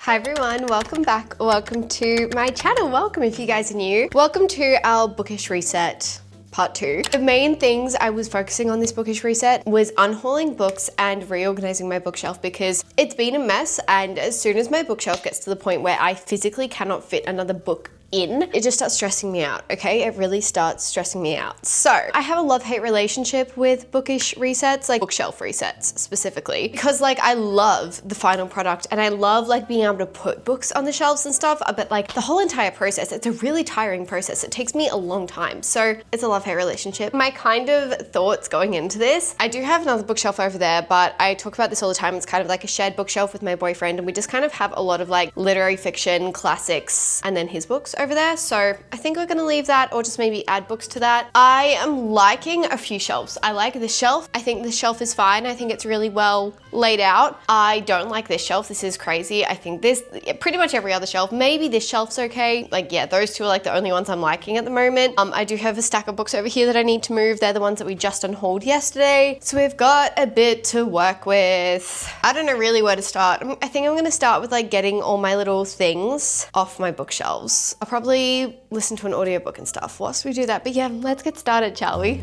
Hi everyone, welcome back. Welcome to my channel. Welcome if you guys are new. Welcome to our bookish reset. Part 2. The main things I was focusing on this bookish reset was unhauling books and reorganizing my bookshelf because it's been a mess, and as soon as my bookshelf gets to the point where I physically cannot fit another book in, it just starts stressing me out, okay? It really starts stressing me out. So I have a love-hate relationship with bookish resets, like bookshelf resets specifically, because like I love the final product and I love like being able to put books on the shelves and stuff, but like the whole entire process, it's a really tiring process. It takes me a long time. So it's a love-hate relationship. My kind of thoughts going into this, I do have another bookshelf over there, but I talk about this all the time. It's kind of like a shared bookshelf with my boyfriend, and we just kind of have a lot of like literary fiction, classics, and then his books over there. So I think we're gonna leave that or just maybe add books to that. I am liking a few shelves. I like this shelf. I think this shelf is fine. I think it's really well laid out. I don't like this shelf. This is crazy. I think this, pretty much every other shelf, maybe this shelf's okay. Like, yeah, those two are like the only ones I'm liking at the moment. I do have a stack of books over here that I need to move. They're the ones that we just unhauled yesterday. So we've got a bit to work with. I don't know really where to start. I think I'm gonna start with like getting all my little things off my bookshelves. I'll probably listen to an audiobook and stuff whilst we do that. But yeah, let's get started, shall we?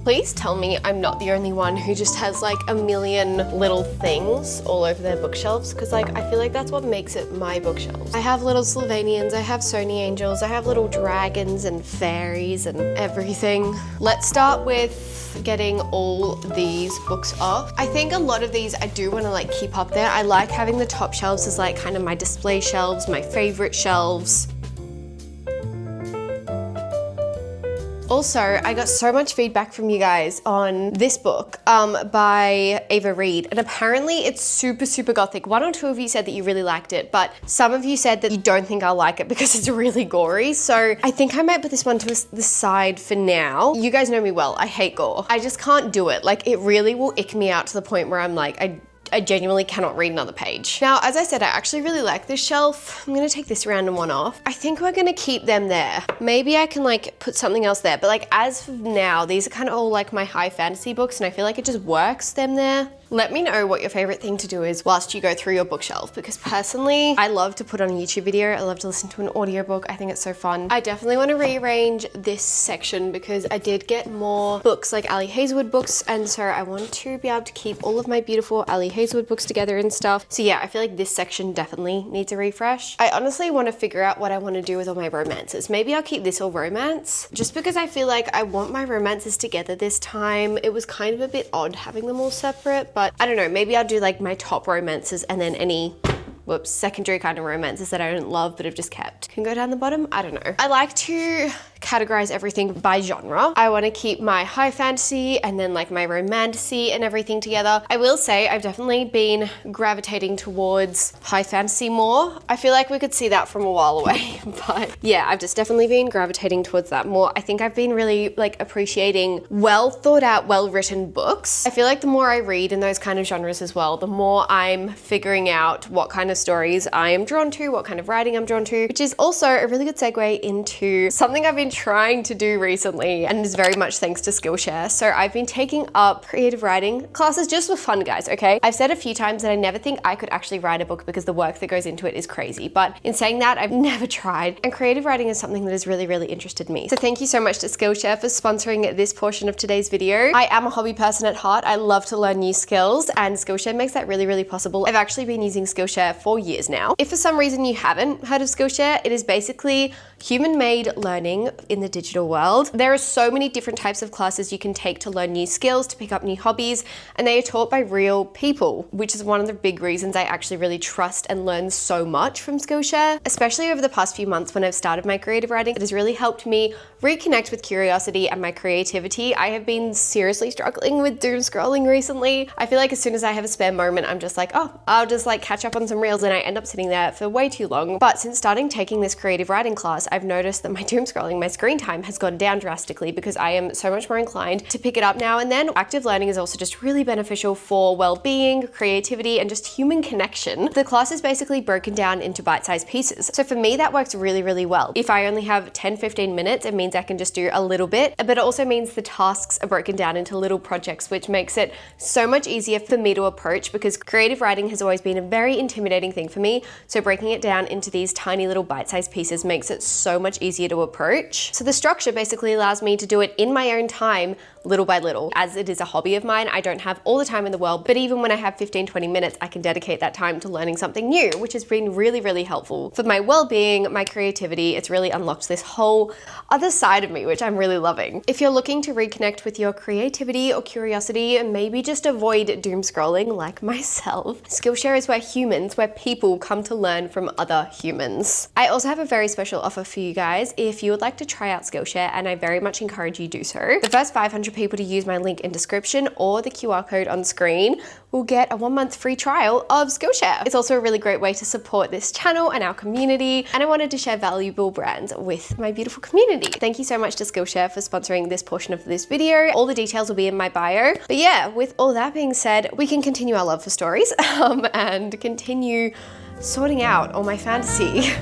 Please tell me I'm not the only one who just has like a million little things all over their bookshelves, because like I feel like that's what makes it my bookshelves. I have little Slovenians, I have Sony angels, I have little dragons and fairies and everything. Let's start with getting all these books off. I think a lot of these I do want to like keep up there. I like having the top shelves as like kind of my display shelves, my favorite shelves. Also, I got so much feedback from you guys on this book by Ava Reed, and apparently it's super, super gothic. One or two of you said that you really liked it, but some of you said that you don't think I'll like it because it's really gory. So I think I might put this one to the side for now. You guys know me well, I hate gore. I just can't do it. Like, it really will ick me out to the point where I'm like, I genuinely cannot read another page. Now, as I said, I actually really like this shelf. I'm gonna take this random one off. I think we're gonna keep them there. Maybe I can like put something else there, but like as of now, these are kind of all like my high fantasy books, and I feel like it just works them there. Let me know what your favorite thing to do is whilst you go through your bookshelf, because personally, I love to put on a YouTube video. I love to listen to an audiobook. I think it's so fun. I definitely want to rearrange this section because I did get more books like Ali Hazelwood books, and so I want to be able to keep all of my beautiful Ali Hazelwood books together and stuff. So yeah, I feel like this section definitely needs a refresh. I honestly want to figure out what I want to do with all my romances. Maybe I'll keep this all romance, just because I feel like I want my romances together this time. It was kind of a bit odd having them all separate, but I don't know, maybe I'll do like my top romances and then any secondary kind of romances that I don't love but have just kept can go down the bottom. I don't know. I like to categorize everything by genre. I want to keep my high fantasy and then like my romantasy and everything together. I will say I've definitely been gravitating towards high fantasy more. I feel like we could see that from a while away, but yeah, I've just definitely been gravitating towards that more. I think I've been really like appreciating well thought out, well written books. I feel like the more I read in those kind of genres as well, the more I'm figuring out what kind of stories I am drawn to, what kind of writing I'm drawn to, which is also a really good segue into something I've been trying to do recently, and is very much thanks to Skillshare. So I've been taking up creative writing classes just for fun, guys, okay? I've said a few times that I never think I could actually write a book because the work that goes into it is crazy, but in saying that, I've never tried, and creative writing is something that has really, really interested me. So thank you so much to Skillshare for sponsoring this portion of today's video. I am a hobby person at heart. I love to learn new skills, and Skillshare makes that really, really possible. I've actually been using Skillshare for years now. If for some reason you haven't heard of Skillshare, it is basically human-made learning in the digital world. There are so many different types of classes you can take to learn new skills, to pick up new hobbies, and they are taught by real people, which is one of the big reasons I actually really trust and learn so much from Skillshare, especially over the past few months when I've started my creative writing. It has really helped me reconnect with curiosity and my creativity. I have been seriously struggling with doom scrolling recently. I feel like as soon as I have a spare moment, I'm just like, oh, I'll just like catch up on some reels, and I end up sitting there for way too long. But since starting taking this creative writing class, I've noticed that my doom scrolling, my screen time has gone down drastically because I am so much more inclined to pick it up now and then. Active learning is also just really beneficial for well-being, creativity, and just human connection. The class is basically broken down into bite-sized pieces. So for me, that works really, really well. If I only have 10-15 minutes, it means I can just do a little bit, but it also means the tasks are broken down into little projects, which makes it so much easier for me to approach because creative writing has always been a very intimidating thing for me. So breaking it down into these tiny little bite-sized pieces makes it so much easier to approach. So the structure basically allows me to do it in my own time, little by little. As it is a hobby of mine, I don't have all the time in the world, but even when I have 15-20 minutes, I can dedicate that time to learning something new, which has been really, really helpful for my well-being, my creativity. It's really unlocked this whole other side of me, which I'm really loving. If you're looking to reconnect with your creativity or curiosity and maybe just avoid doom scrolling like myself, Skillshare is where people come to learn from other humans. I also have a very special offer for you guys if you would like to try out Skillshare, and I very much encourage you do so. The first 500 people to use my link in description or the QR code on screen will get a 1-month free trial of Skillshare. It's also a really great way to support this channel and our community, and I wanted to share valuable brands with my beautiful community. Thank you so much to Skillshare for sponsoring this portion of this video. All the details will be in my bio. But yeah, with all that being said, we can continue our love for stories and continue sorting out all my fantasy.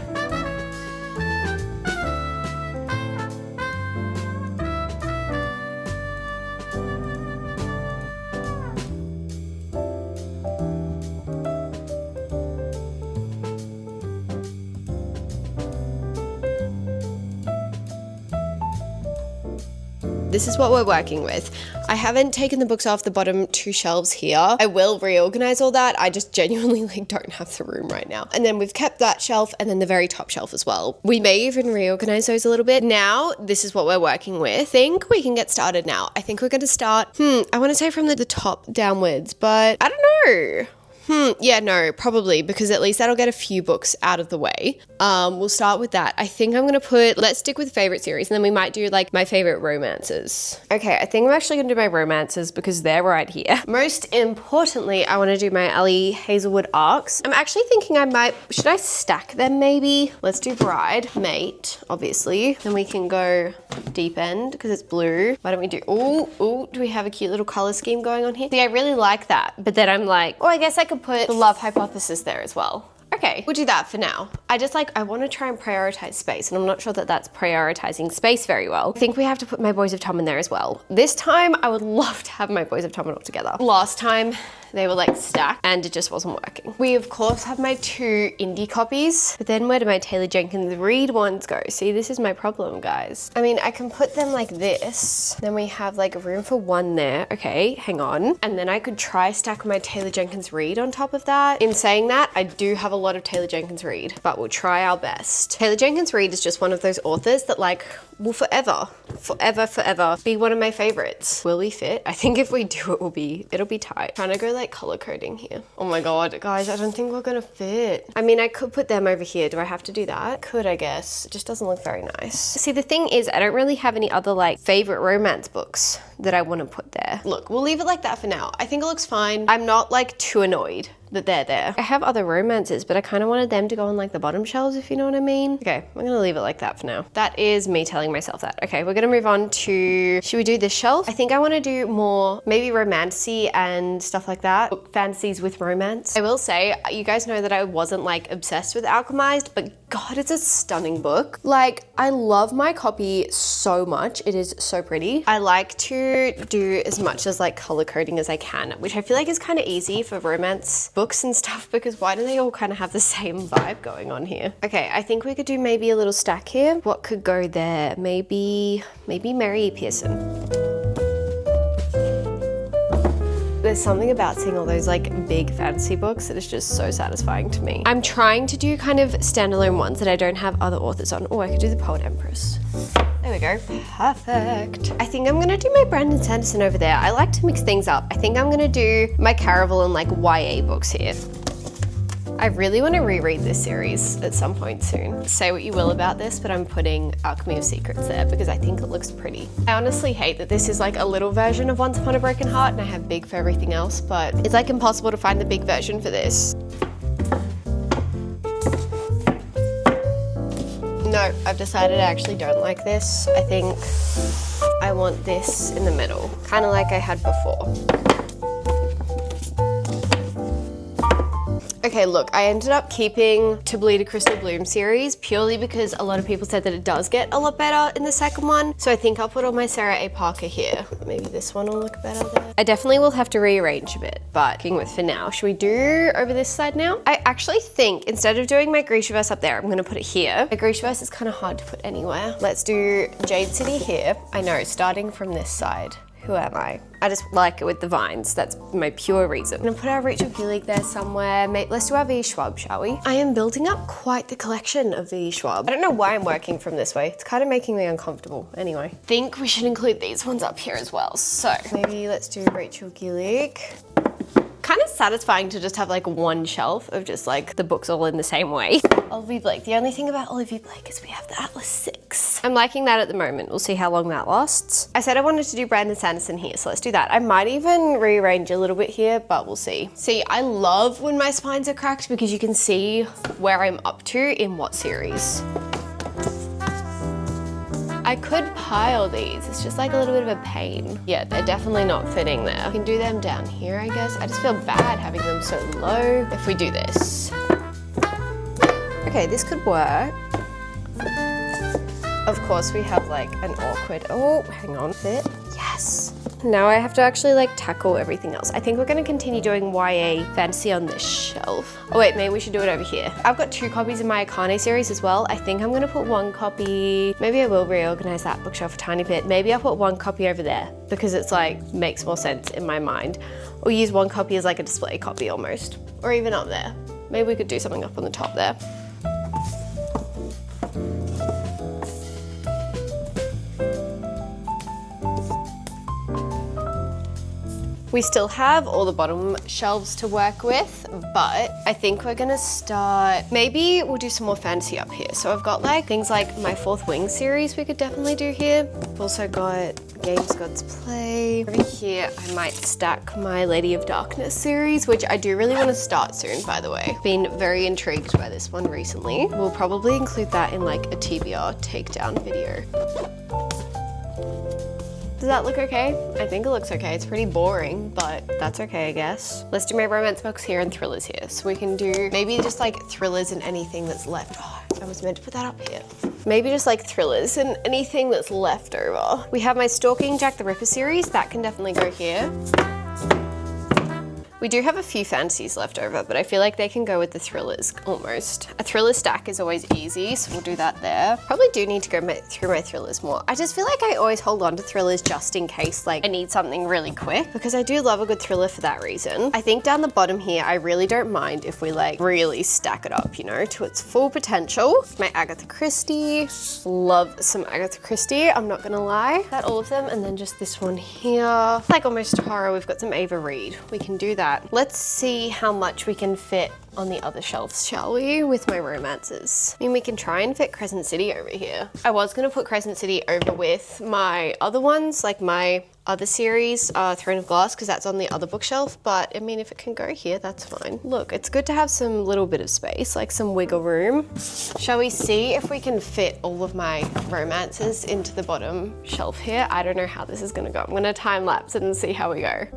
This is what we're working with. I haven't taken the books off the bottom 2 shelves here. I will reorganize all that. I just genuinely don't have the room right now. And then we've kept that shelf and then the very top shelf as well. We may even reorganize those a little bit. Now, this is what we're working with. I think we can get started now. I think we're gonna start, I wanna say from the top downwards, but I don't know. Yeah, no, probably, because at least that'll get a few books out of the way. We'll start with that. I think I'm gonna let's stick with favorite series, and then we might do like my favorite romances. Okay, I think I'm actually gonna do my romances because they're right here. Most importantly, I wanna do my Ellie Hazelwood arcs. I'm actually thinking should I stack them maybe? Let's do bride, mate, obviously. Then we can go deep end because it's blue. Why don't we do, do we have a cute little color scheme going on here? See, I really like that, but then I'm like, I guess I could put the love hypothesis there as well. Okay, we'll do that for now. I want to try and prioritize space, and I'm not sure that that's prioritizing space very well. I think we have to put my Boys of Tom in there as well. This time, I would love to have my Boys of Tom all together. Last time, they were like stacked and it just wasn't working. We of course have my 2 indie copies, but then where do my Taylor Jenkins Reid ones go? See, this is my problem, guys. I mean, I can put them like this. Then we have like room for 1 there. Okay, hang on. And then I could try stack my Taylor Jenkins Reid on top of that. In saying that, I do have a lot of Taylor Jenkins Reid, but we'll try our best. Taylor Jenkins Reid is just one of those authors that like will forever be one of my favorites. Will we fit? I think if we do, it'll be tight. Trying to go like color coding here. Oh my god, guys, I don't think we're gonna fit. I mean, I could put them over here. Do I have to do that? Could, I guess. It just doesn't look very nice. See, the thing is, I don't really have any other like favorite romance books that I want to put there. Look, we'll leave it like that for now. I think it looks fine. I'm not like too annoyed that they're there. I have other romances, but I kind of wanted them to go on like the bottom shelves, if you know what I mean. Okay, I'm gonna leave it like that for now. That is me telling myself that. Okay, we're gonna move on to, should we do this shelf? I think I wanna do more, maybe romancy and stuff like that. Book fantasies with romance. I will say, you guys know that I wasn't like obsessed with Alchemized, but God, it's a stunning book. Like, I love my copy so much. It is so pretty. I like to do as much as like color coding as I can, which I feel like is kind of easy for romance books and stuff, because why do they all kind of have the same vibe going on here? Okay, I think we could do maybe a little stack here. What could go there? Maybe Mary Pearson. There's something about seeing all those like big fantasy books that is just so satisfying to me. I'm trying to do kind of standalone ones that I don't have other authors on. Oh, I could do the Poet Empress. There we go, perfect. I think I'm gonna do my Brandon Sanderson over there. I like to mix things up. I think I'm gonna do my Caraval and like YA books here. I really want to reread this series at some point soon. Say what you will about this, but I'm putting Alchemy of Secrets there because I think it looks pretty. I honestly hate that this is like a little version of Once Upon a Broken Heart and I have big for everything else, but it's like impossible to find the big version for this. No, No, I've decided I actually don't like this. I think I want this in the middle, kind of like I had before. Okay, look, I ended up keeping To Bleed a Crystal Bloom series purely because a lot of people said that it does get a lot better in the second one. So I think I'll put all my Sarah A. Parker here. Maybe this one will look better there. I definitely will have to rearrange a bit, but sticking with for now. Should we do over this side now? I actually think instead of doing my Grishaverse up there, I'm gonna put it here. My Grishaverse is kind of hard to put anywhere. Let's do Jade City here. I know, starting from this side. Who am I? I just like it with the vines. That's my pure reason. I'm gonna put our Rachel Gillig there somewhere. Let's do our V. Schwab, shall we? I am building up quite the collection of V. Schwab. I don't know why I'm working from this way. It's kind of making me uncomfortable. Anyway, I think we should include these ones up here as well. So maybe let's do Rachel Gillig. Kind of satisfying to just have like one shelf of just like the books all in the same way. Olivia Blake. The only thing about Olivia Blake is we have the Atlas 6. I'm liking that at the moment. We'll see how long that lasts. I said I wanted to do Brandon Sanderson here, so let's do that. I might even rearrange a little bit here, but we'll see. See, I love when my spines are cracked because you can see where I'm up to in what series. I could pile these, it's just like a little bit of a pain. Yeah, they're definitely not fitting there. We can do them down here, I guess. I just feel bad having them so low if we do this. Okay, this could work. Of course, we have like an awkward, oh, hang on, fit. Yes. Now I have to actually like tackle everything else. I think we're gonna continue doing YA fantasy on this shelf. Oh wait, maybe we should do it over here. I've got 2 copies of my Akane series as well. I think I'm gonna put 1 copy, maybe I will reorganize that bookshelf a tiny bit. Maybe I'll put 1 copy over there because it's like, makes more sense in my mind. Or use 1 copy as like a display copy almost. Or even up there. Maybe we could do something up on the top there. We still have all the bottom shelves to work with, but I think we're gonna start, maybe we'll do some more fantasy up here. So I've got like things like my Fourth Wing series we could definitely do here. I've also got Games God's Play. Over here, I might stack my Lady of Darkness series, which I do really want to start soon, by the way. Been very intrigued by this one recently. We'll probably include that in like a TBR takedown video. Does that look okay? I think it looks okay. It's pretty boring, but that's okay, I guess. Let's do my romance books here and thrillers here. So we can do maybe just like thrillers and anything that's left. Oh, I was meant to put that up here. Maybe just like thrillers and anything that's left over. We have my Stalking Jack the Ripper series. That can definitely go here. We do have a few fantasies left over, but I feel like they can go with the thrillers almost. A thriller stack is always easy, so we'll do that there. Probably do need to go through my thrillers more. I just feel like I always hold on to thrillers just in case like I need something really quick, because I do love a good thriller for that reason. I think down the bottom here, I really don't mind if we like really stack it up, you know, to its full potential. My Agatha Christie, love some Agatha Christie, I'm not gonna lie. That all of them, and then just this one here. Like almost horror, we've got some Ava Reid. We can do that. Let's see how much we can fit on the other shelves, shall we, with my romances. I mean, we can try and fit Crescent City over here. I was gonna put Crescent City over with my other ones, like my other series, Throne of Glass, because that's on the other bookshelf, but I mean, if it can go here, that's fine. Look, it's good to have some little bit of space, like some wiggle room. Shall we see if we can fit all of my romances into the bottom shelf here? I don't know how this is gonna go. I'm gonna time lapse it and see how we go.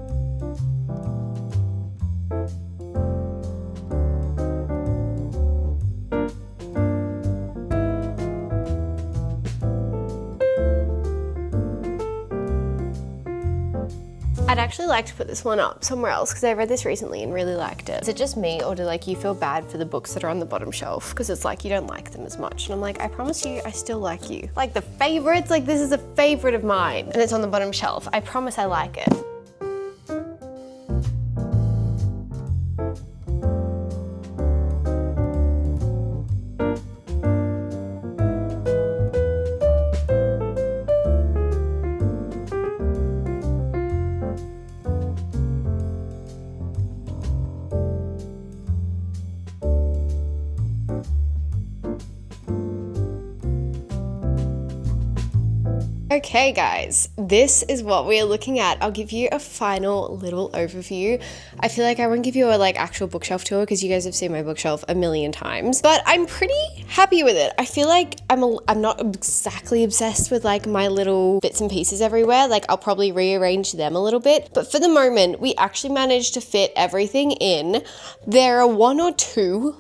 I'd actually like to put this one up somewhere else because I read this recently and really liked it. Is it just me, or do like you feel bad for the books that are on the bottom shelf because it's like you don't like them as much? And I'm like, I promise you, I still like you. Like the favorites, like this is a favorite of mine and it's on the bottom shelf. I promise I like it. Okay guys, this is what we're looking at. I'll give you a final little overview. I feel like I won't give you a actual bookshelf tour because you guys have seen my bookshelf a million times, but I'm pretty happy with it. I feel like I'm not exactly obsessed with my little bits and pieces everywhere. I'll probably rearrange them a little bit, but for the moment we actually managed to fit everything in. There are one or two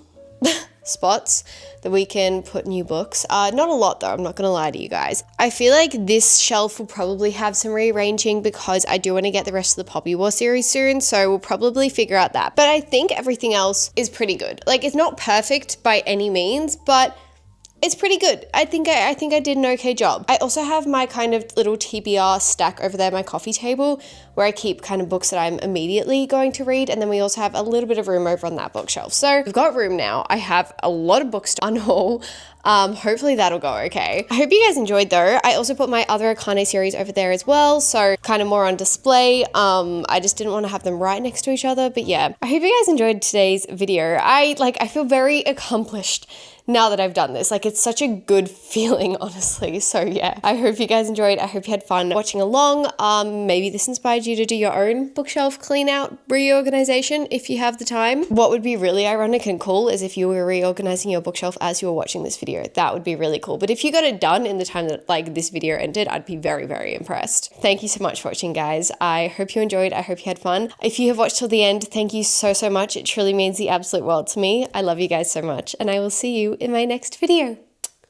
spots that we can put new books. Not a lot though, I'm not gonna lie to you guys. I feel like this shelf will probably have some rearranging because I do want to get the rest of the Poppy War series soon, so we'll probably figure out that. But I think everything else is pretty good. It's not perfect by any means, but it's pretty good. I think I did an okay job. I also have my kind of little TBR stack over there, my coffee table, where I keep kind of books that I'm immediately going to read. And then we also have a little bit of room over on that bookshelf. So we've got room now. I have a lot of books to unhaul. Hopefully that'll go okay. I hope you guys enjoyed though. I also put my other Akane series over there as well, so kind of more on display. I just didn't want to have them right next to each other, but yeah. I hope you guys enjoyed today's video. I feel very accomplished now that I've done this. It's such a good feeling, honestly. So yeah, I hope you guys enjoyed. I hope you had fun watching along. Maybe this inspired you to do your own bookshelf clean out reorganization if you have the time. What would be really ironic and cool is if you were reorganizing your bookshelf as you were watching this video. That would be really cool. But if you got it done in the time that this video ended, I'd be very, very impressed. Thank you so much for watching, guys. I hope you enjoyed. I hope you had fun. If you have watched till the end, thank you so, so much. It truly means the absolute world to me. I love you guys so much, and I will see you in my next video.